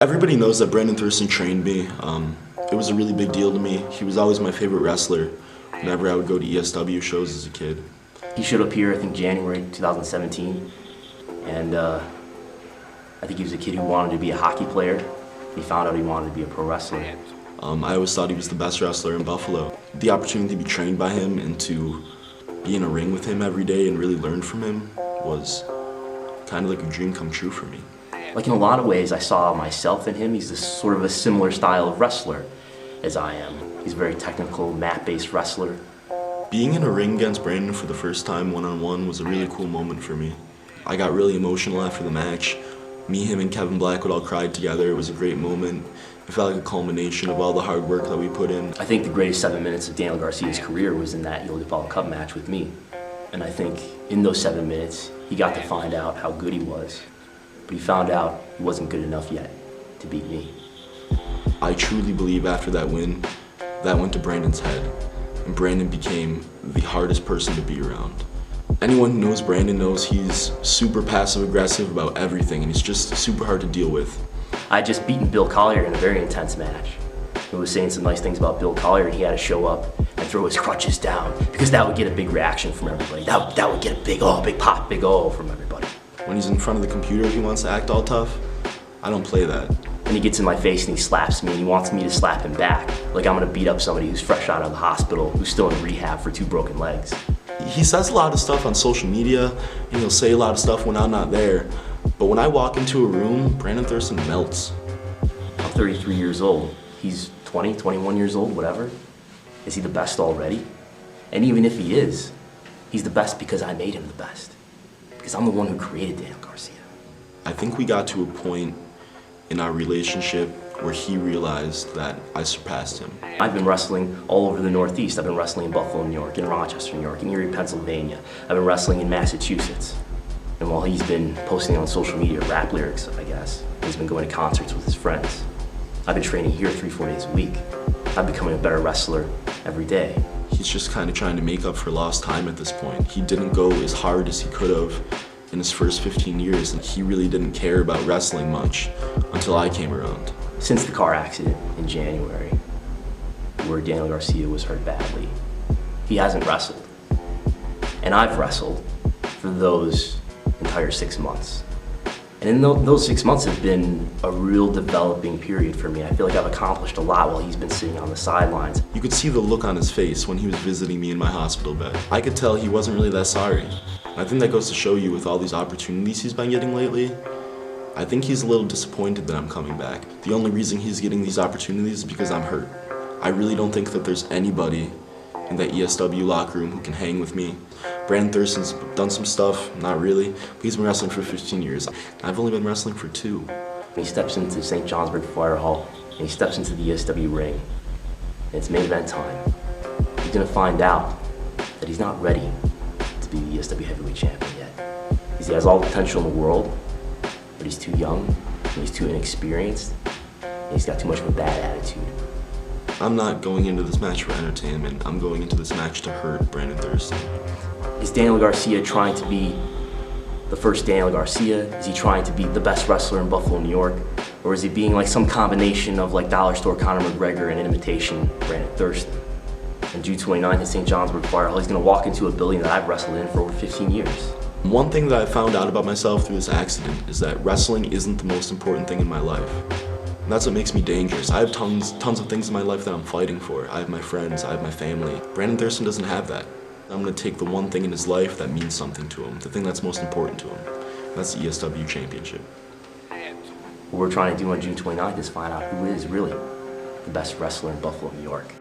Everybody knows that Brandon Thurston trained me. It was a really big deal to me. He was always my favorite wrestler whenever I would go to ESW shows as a kid. He showed up here, I think, January 2017, and I think he was a kid who wanted to be a hockey player. He found out he wanted to be a pro wrestler. I always thought he was the best wrestler in Buffalo. The opportunity to be trained by him and to be in a ring with him every day and really learn from him was kind of like a dream come true for me. Like, in a lot of ways, I saw myself in him. He's sort of a similar style of wrestler as I am. He's a very technical, mat-based wrestler. Being in a ring against Brandon for the first time one-on-one was a really cool moment for me. I got really emotional after the match. Me, him, and Kevin Blackwood all cried together. It was a great moment. It felt like a culmination of all the hard work that we put in. I think the greatest 7 minutes of Daniel Garcia's career was in that Yoga Paulo Cup match with me. And I think in those 7 minutes, he got to find out how good he was. But he found out he wasn't good enough yet to beat me. I truly believe after that win, that went to Brandon's head. And Brandon became the hardest person to be around. Anyone who knows Brandon knows he's super passive-aggressive about everything, and he's just super hard to deal with. I had just beaten Bill Collier in a very intense match. He was saying some nice things about Bill Collier, and he had to show up and throw his crutches down because that would get a big reaction from everybody. That would get a big pop, big oh from everybody. When he's in front of the computer, he wants to act all tough. I don't play that. And he gets in my face and he slaps me and he wants me to slap him back. Like I'm gonna beat up somebody who's fresh out of the hospital, who's still in rehab for 2 broken legs. He says a lot of stuff on social media, and he'll say a lot of stuff when I'm not there. But when I walk into a room, Brandon Thurston melts. I'm 33 years old. He's 20, 21 years old, whatever. Is he the best already? And even if he is, he's the best because I made him the best. Because I'm the one who created Daniel Garcia. I think we got to a point in our relationship where he realized that I surpassed him. I've been wrestling all over the Northeast. I've been wrestling in Buffalo, New York, in Rochester, New York, in Erie, Pennsylvania. I've been wrestling in Massachusetts. And while he's been posting on social media rap lyrics, I guess, he's been going to concerts with his friends. I've been training here 3-4 days a week. I'm becoming a better wrestler every day. He's just kind of trying to make up for lost time at this point. He didn't go as hard as he could have in his first 15 years, and he really didn't care about wrestling much until I came around. Since the car accident in January, where Daniel Garcia was hurt badly, he hasn't wrestled. And I've wrestled for those entire 6 months. And in those 6 months have been a real developing period for me. I feel like I've accomplished a lot while he's been sitting on the sidelines. You could see the look on his face when he was visiting me in my hospital bed. I could tell he wasn't really that sorry. And I think that goes to show you with all these opportunities he's been getting lately, I think he's a little disappointed that I'm coming back. The only reason he's getting these opportunities is because I'm hurt. I really don't think that there's anybody in that ESW locker room who can hang with me. Brandon Thurston's done some stuff, not really, but he's been wrestling for 15 years. I've only been wrestling for 2. He steps into St. Johnsburg Fire Hall, and he steps into the ESW ring, and it's main event time. He's gonna find out that he's not ready to be the ESW heavyweight champion yet. He has all the potential in the world, but he's too young, and he's too inexperienced, and he's got too much of a bad attitude. I'm not going into this match for entertainment. I'm going into this match to hurt Brandon Thurston. Is Daniel Garcia trying to be the first Daniel Garcia? Is he trying to be the best wrestler in Buffalo, New York? Or is he being like some combination of like Dollar Store Conor McGregor and an imitation Brandon Thurston? On June 29th at St. Johnsburg Fire Hall, he's gonna walk into a building that I've wrestled in for over 15 years. One thing that I found out about myself through this accident is that wrestling isn't the most important thing in my life. And that's what makes me dangerous. I have tons of things in my life that I'm fighting for. I have my friends, I have my family. Brandon Thurston doesn't have that. I'm gonna take the one thing in his life that means something to him, the thing that's most important to him. And that's the ESW championship. What we're trying to do on June 29th is find out who is really the best wrestler in Buffalo, New York.